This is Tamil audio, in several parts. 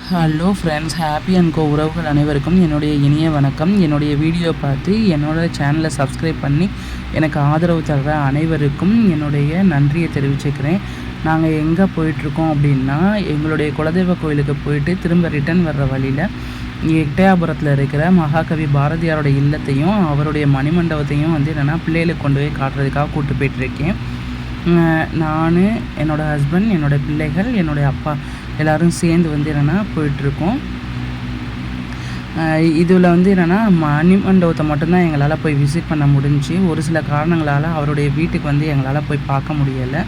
ஹலோ ஃப்ரெண்ட்ஸ், ஹாப்பி அண்ட் கோ உறவுகள் அனைவருக்கும் என்னுடைய இனிய வணக்கம். என்னுடைய வீடியோ பார்த்து என்னோடய சேனலை சப்ஸ்கிரைப் பண்ணி எனக்கு ஆதரவு தர்ற அனைவருக்கும் என்னுடைய நன்றியை தெரிவிச்சுக்கிறேன். நாங்கள் எங்கே போயிட்டுருக்கோம் அப்படின்னா, எங்களுடைய குலதெய்வ கோயிலுக்கு போயிட்டு திரும்ப ரிட்டர்ன் வர்ற வழியில் எட்டயாபுரத்தில் இருக்கிற மகாகவி பாரதியாரோட இல்லத்தையும் அவருடைய மணிமண்டபத்தையும் என்னென்னா பிள்ளைகளுக்கு கொண்டு போய் காட்டுறதுக்காக கூப்பிட்டு போயிட்டுருக்கேன். நான், என்னோடய ஹஸ்பண்ட், என்னோடய பிள்ளைகள், என்னுடைய அப்பா எல்லோரும் சேர்ந்து என்னென்னா போயிட்டுருக்கோம். இதில் என்னென்னா மணிமண்டபத்தை மட்டும்தான் எங்களால் போய் விசிட் பண்ண முடிஞ்சு. ஒரு சில காரணங்களால் அவருடைய வீட்டுக்கு எங்களால் போய் பார்க்க முடியலை.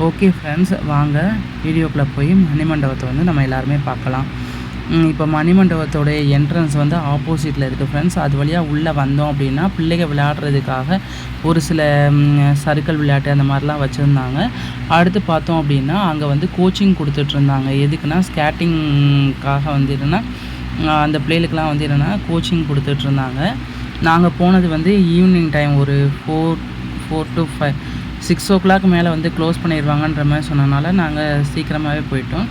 ஓகே ஃப்ரெண்ட்ஸ், வாங்க வீடியோக்குள்ளே போய் மணிமண்டபத்தை நம்ம எல்லாருமே பார்க்கலாம். இப்போ மணிமண்டபத்தோடைய என்ட்ரன்ஸ் ஆப்போசிட்டில் இருக்குது ஃப்ரெண்ட்ஸ். அது வழியாக உள்ளே வந்தோம் அப்படின்னா பிள்ளைகள் விளையாடுறதுக்காக ஒரு சில சறுக்கல் விளையாட்டு அந்த மாதிரிலாம் வச்சுருந்தாங்க. அடுத்து பார்த்தோம் அப்படின்னா அங்கே கோச்சிங் கொடுத்துட்ருந்தாங்க. எதுக்குன்னா ஸ்கேட்டிங்காக என்னென்னா அந்த பிள்ளைகளுக்கெலாம் என்னென்னா கோச்சிங் கொடுத்துட்ருந்தாங்க. நாங்கள் போனது ஈவினிங் டைம் ஒரு 4 to 5 6 o'clock மேலே க்ளோஸ் பண்ணிடுவாங்கன்ற மாதிரி சொன்னனால நாங்கள் சீக்கிரமாகவே போயிட்டோம்.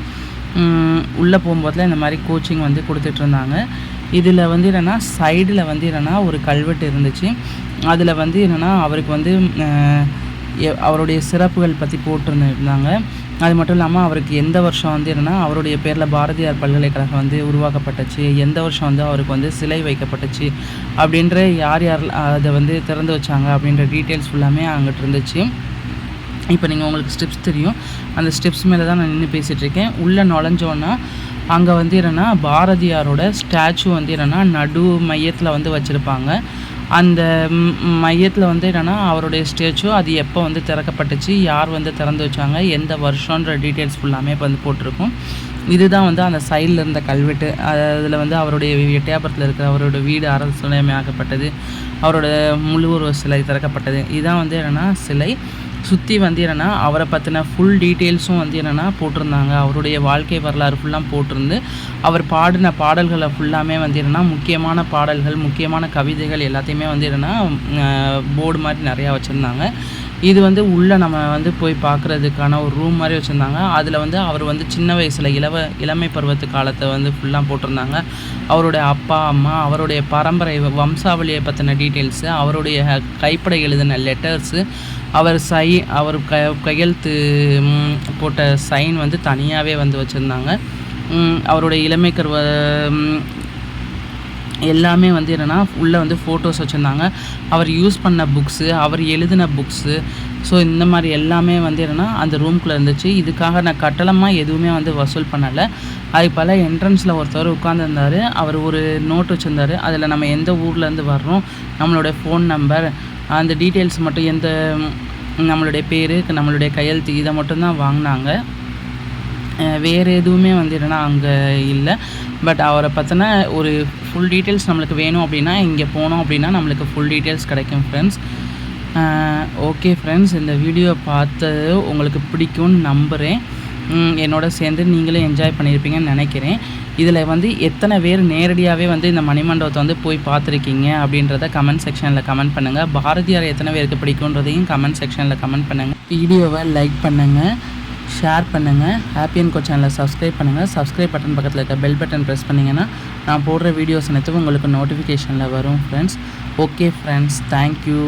உள்ளே போகும்போதில் இந்த மாதிரி கோச்சிங் கொடுத்துட்ருந்தாங்க. இதில் என்னென்னா சைடில் என்னென்னா ஒரு கல்வெட்டு இருந்துச்சு. அதில் என்னென்னா அவருக்கு அவருடைய சிறப்புகள் பற்றி போட்டிருந்தாங்க. அது மட்டும் இல்லாமல் அவருக்கு எந்த வருஷம் என்னென்னா அவருடைய பேரில் பாரதியார் பல்கலைக்கழகம் உருவாக்கப்பட்டுச்சு, எந்த வருஷம் அவருக்கு சிலை வைக்கப்பட்டுச்சு அப்படின்ற யார் அதை திறந்து வச்சாங்க அப்படின்ற டீட்டெயில்ஸ் ஃபுல்லாமே அங்கிட்டு இருந்துச்சு. இப்போ நீங்கள் உங்களுக்கு ஸ்டெப்ஸ் தெரியும், அந்த ஸ்டெப்ஸ் மேலே தான் நான் நின்று பேசிகிட்ருக்கேன். உள்ளே நுழைஞ்சோன்னா அங்கே என்னென்னா பாரதியாரோட ஸ்டாச்சு என்னென்னா நடு மையத்தில் வச்சுருப்பாங்க. அந்த மையத்தில் என்னென்னா அவருடைய ஸ்டாச்சு அது எப்போ திறக்கப்பட்டுச்சு, யார் திறந்து வச்சாங்க, எந்த வருஷன்ற டீட்டெயில்ஸ் ஃபுல்லாமே இப்போ போட்டிருக்கோம். இதுதான் அந்த சைடில் இருந்த கல்வெட்டு. அதில் அவருடைய எட்டயாபுரத்தில் இருக்கிற அவரோட வீடு அரசுடைமையாக்கப்பட்டது, அவரோட முழு உருவ சிலை திறக்கப்பட்டது. இதுதான் என்னென்னா சிலை. சுற்றி என்னென்னா அவரை பற்றின ஃபுல் டீட்டெயில்ஸும் என்னென்னா போட்டிருந்தாங்க. அவருடைய வாழ்க்கை வரலாறு ஃபுல்லாக போட்டிருந்து அவர் பாடின பாடல்களை ஃபுல்லாமே என்னென்னா முக்கியமான பாடல்கள், முக்கியமான கவிதைகள் எல்லாத்தையுமே என்னென்னா போர்டு மாதிரி நிறையா வச்சுருந்தாங்க. இது உள்ளே நம்ம போய் பார்க்குறதுக்கான ஒரு ரூம் மாதிரி வச்சுருந்தாங்க. அதில் அவர் சின்ன வயசில் இளமை பருவத்து காலத்தை ஃபுல்லாக போட்டிருந்தாங்க. அவருடைய அப்பா அம்மா, அவருடைய பரம்பரை வம்சாவளியை பற்றின டீட்டெயில்ஸு, அவருடைய கைப்பட எழுதின லெட்டர்ஸு, அவர் கையெழுத்து போட்ட சைன் தனியாகவே வச்சுருந்தாங்க. அவருடைய இளமை கருவ எல்லாமே என்னென்னா உள்ளே ஃபோட்டோஸ் வச்சுருந்தாங்க. அவர் யூஸ் பண்ண புக்ஸு, அவர் எழுதின புக்ஸு, ஸோ இந்த மாதிரி எல்லாமே என்னென்னா அந்த ரூம்குள்ளே இருந்துச்சு. இதுக்காக நான் கட்டணமாக எதுவுமே வசூல் பண்ணலை. அது பல என்ட்ரன்ஸில் ஒருத்தர் உட்காந்துருந்தார். அவர் ஒரு நோட் வச்சுருந்தார். அதில் நம்ம எந்த ஊர்லேருந்து வர்றோம், நம்மளுடைய ஃபோன் நம்பர், அந்த டீட்டெயில்ஸ் மட்டும் நம்மளுடைய பேர், நம்மளுடைய கையெழுத்து, இதை மட்டும்தான் வாங்கினாங்க. வேறு எதுவுமே என்னென்னா அங்கே இல்லை. பட் அவரை பற்றின ஒரு ஃபுல் டீட்டெயில்ஸ் நம்மளுக்கு வேணும் அப்படின்னா இங்கே போனோம் அப்படின்னா நம்மளுக்கு ஃபுல் டீட்டெயில்ஸ் கிடைக்கும் ஃப்ரெண்ட்ஸ். ஓகே ஃப்ரெண்ட்ஸ், இந்த வீடியோ பார்த்தது உங்களுக்கு பிடிக்கும்னு நம்புகிறேன். என்னோட சேர்ந்து நீங்களும் என்ஜாய் பண்ணியிருப்பீங்கன்னு நினைக்கிறேன். இதில் எத்தனை பேர் நேரடியாகவே இந்த மணிமண்டபத்தை போய் பார்த்துருக்கீங்க அப்படின்றத கமெண்ட் செக்ஷனில் கமெண்ட் பண்ணுங்கள். பாரதியார் எத்தனை பேருக்கு பிடிக்குன்றதையும் கமெண்ட் செக்ஷனில் கமெண்ட் பண்ணுங்கள். வீடியோவை லைக் பண்ணுங்கள், ஷேர் பண்ணுங்கள், ஹாப்பி அண்ட் கோ சேனலை சப்ஸ்கிரைப் பண்ணுங்கள். சப்ஸ்கிரைப் பட்டன் பக்கத்தில் இருக்க பெல் பட்டன் ப்ரெஸ் பண்ணிங்கன்னா நான் போடுற வீடியோஸ் அனைத்தும் உங்களுக்கு நோட்டிஃபிகேஷனில் வரும் ஃப்ரெண்ட்ஸ். Okay friends, thank you.